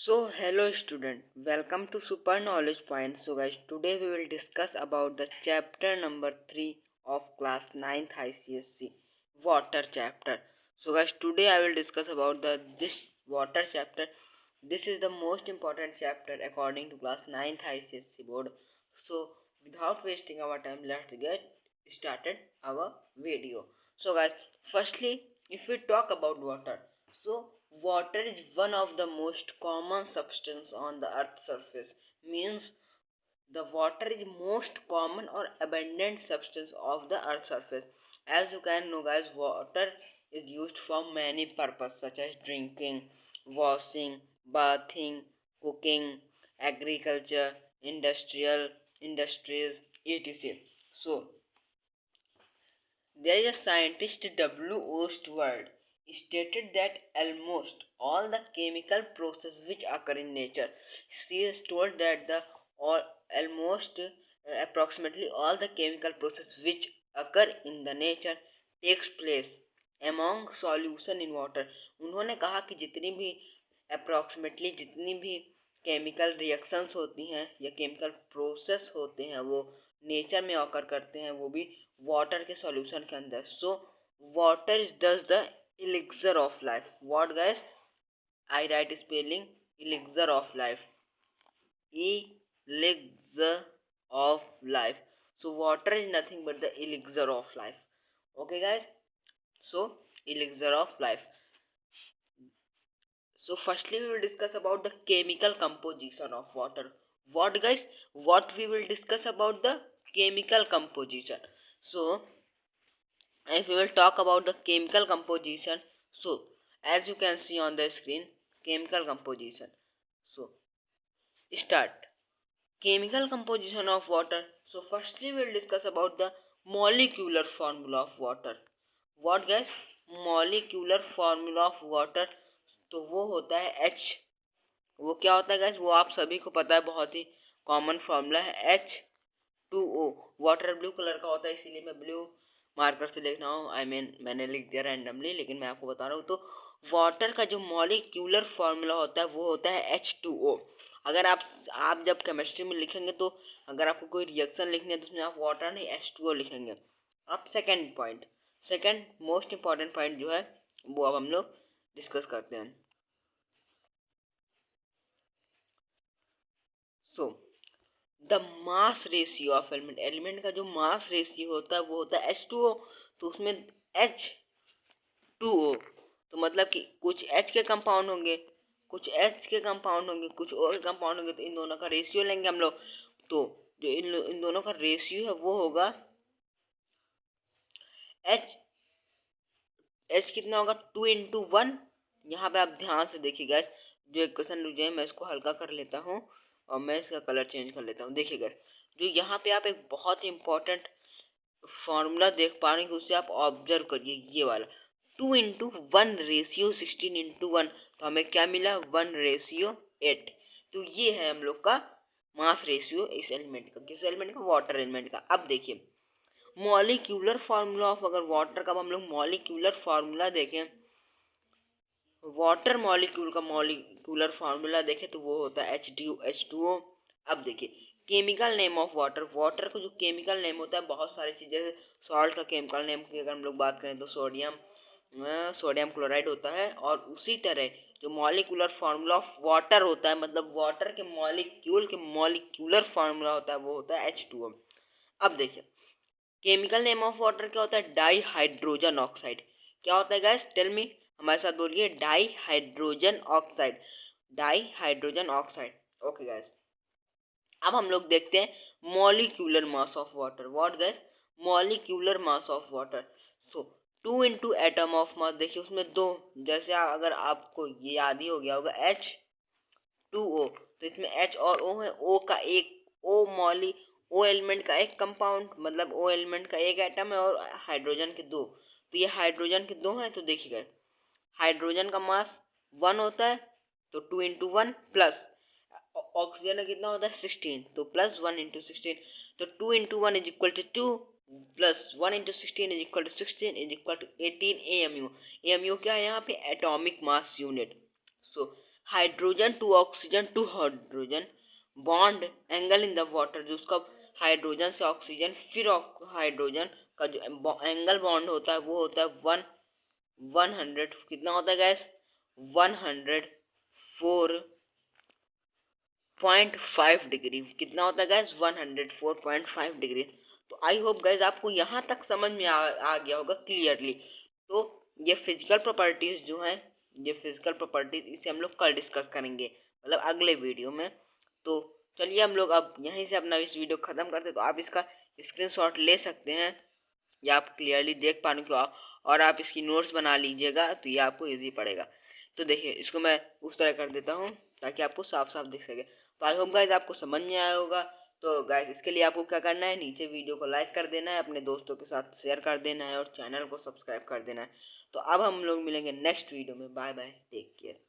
Hello student, welcome to Super Knowledge Point. So guys, today we will discuss about the chapter number 3 of class 9th ICSC, water chapter. So guys, today I will discuss about this water chapter. This is the most important chapter according to class 9th ICSC board. So without wasting our time, let's get started our video. So guys, firstly, if we talk about water, water is one of the most common substance on the earth's surface. Means the water is most common or abundant substance of the earth's surface. As you can know guys, water is used for many purposes such as drinking, washing, bathing, cooking, agriculture, industries, etc. So there is a scientist W.O. Stewart stated that almost all the chemical processes which occur in nature. She is told that the all almost approximately all the chemical processes which occur in the nature takes place among solution in water. उन्होंने कहा कि जितनी भी chemical reactions होती हैं या chemical process होते हैं वो नेचर में ऑकर करते हैं, वो भी वाटर के सॉल्यूशन के अंदर. सो वाटर इज दस the elixir of life. What guys? I write spelling elixir of life. Elixir of life. So water is nothing but the elixir of life. Okay guys? So elixir of life. So firstly we will discuss about the chemical composition of water. What guys? What we will discuss about the chemical composition. So if we will talk about the chemical composition, so as you can see on the screen, chemical composition. So start chemical composition of water. So firstly we will discuss about the molecular formula of water. What guys? Molecular formula of water. तो वो होता है H. वो क्या होता है guys? वो आप सभी को पता है, बहुत ही कॉमन फॉर्मूला है H2O. वाटर ब्लू कलर का होता है इसीलिए मैं ब्लू मार्कर से लिख रहा हूँ. मैंने लिख दिया रैंडमली, लेकिन मैं आपको बता रहा हूँ. तो वाटर का जो मॉलिक्यूलर फार्मूला होता है वो होता है H2O. अगर आप जब केमिस्ट्री में लिखेंगे तो अगर आपको कोई रिएक्शन लिखनी है तो उसमें आप वाटर नहीं H2O लिखेंगे. अब सेकेंड मोस्ट इम्पॉर्टेंट पॉइंट जो है वो अब हम लोग डिस्कस करते हैं. So the mass ratio of element का जो मास रेशियो होता है वो होता है H2O. तो उसमें H2O तो मतलब कि कुछ H के कंपाउंड होंगे, कुछ H के कंपाउंड होंगे, कुछ O के कंपाउंड होंगे. तो इन दोनों का रेशियो लेंगे हम लोग. तो जो इन दोनों का रेशियो है वो होगा H कितना होगा 2:1. यहाँ पे आप ध्यान से देखिएगा, जो इक्वेशन जो है मैं इसको हल्का कर लेता हूँ और मैं इसका कलर चेंज कर लेता हूँ. देखिएगा जो यहाँ पे आप एक बहुत ही इम्पोर्टेंट फॉर्मूला देख पा रहे हैं, उससे आप ऑब्जर्व करिए ये वाला 2:1 रेशियो 16:1. तो हमें क्या मिला 1:8. तो ये है हम लोग का मास रेशियो इस एलिमेंट का. किस एलिमेंट का? वाटर एलिमेंट का. अब देखिए मॉलिक्यूलर फार्मूला ऑफ अगर वाटर का हम लोग मॉलिक्यूलर फार्मूला देखें, वाटर मॉलिक्यूल का मॉलिक्यूलर फार्मूला देखें तो वो होता है H2O. अब देखिए chemical name of water. Water का जो केमिकल नेम होता है बहुत सारी चीज़ें. सॉल्ट का केमिकल नेम की अगर हम लोग बात करें तो सोडियम क्लोराइड होता है. और उसी तरह जो मॉलिक्यूलर फार्मूला ऑफ वाटर होता है, मतलब वाटर के मॉलिक्यूलर फार्मूला होता है वो होता है H2O. अब देखिए केमिकल नेम ऑफ वाटर क्या होता है? Di hydrogen oxide. क्या होता है गाइस? टेल मी, हमारे साथ बोलिए di hydrogen oxide. Di hydrogen oxide. Okay guys, अब हम लोग देखते हैं molecular mass of water. What guys? Molecular mass of water. So 2 into atom of mass. देखिए उसमें दो, जैसे अगर आपको ये याद ही हो गया होगा H2O, तो इसमें H और O है. O एलिमेंट का एक कंपाउंड, मतलब O एलिमेंट का एक एटम है और हाइड्रोजन के दो. तो ये हाइड्रोजन के दो हैं. तो देखिएगा हाइड्रोजन का मास 1 होता है तो 2:1 प्लस ऑक्सीजन का कितना होता है 16, तो प्लस 1:16. तो 2:1 is equal to 2 plus 1:16 is equal to 16 is equal to 18 AMU. AMU क्या है यहाँ पे? Atomic mass unit. So hydrogen to oxygen to hydrogen bond angle in the water, जो उसका हाइड्रोजन से ऑक्सीजन फिर हाइड्रोजन का जो एंगल बॉन्ड होता है वो होता है 100, कितना होता है गैस, 104.5 डिग्री। कितना होता है गैस, 104.5 डिग्री। तो आई होप गैस आपको यहाँ तक समझ में आ गया होगा क्लियरली। तो ये फिजिकल प्रॉपर्टीज जो हैं, ये फिजिकल प्रॉपर्टीज इसे हम लोग कल डिस्कस करेंगे, मतलब अगले वीडियो में। तो चलिए हम लोग अब यहीं से अपना इस वीडियो ख़त्म करते। तो आप इसका स्क्रीनशॉट ले सकते हैं, या आप क्लियरली देख पाने को, और आप इसकी नोट्स बना लीजिएगा, तो ये आपको इजी पड़ेगा। तो देखिए इसको मैं उस तरह कर देता हूँ ताकि आपको साफ साफ दिख सके। तो आई होप गाइज आपको समझ में आया होगा। तो गाइज इसके लिए आपको क्या करना है, नीचे वीडियो को लाइक कर देना है, अपने दोस्तों के साथ शेयर कर देना है, और चैनल को सब्सक्राइब कर देना है। तो अब हम लोग मिलेंगे नेक्स्ट वीडियो में। Bye bye, take care.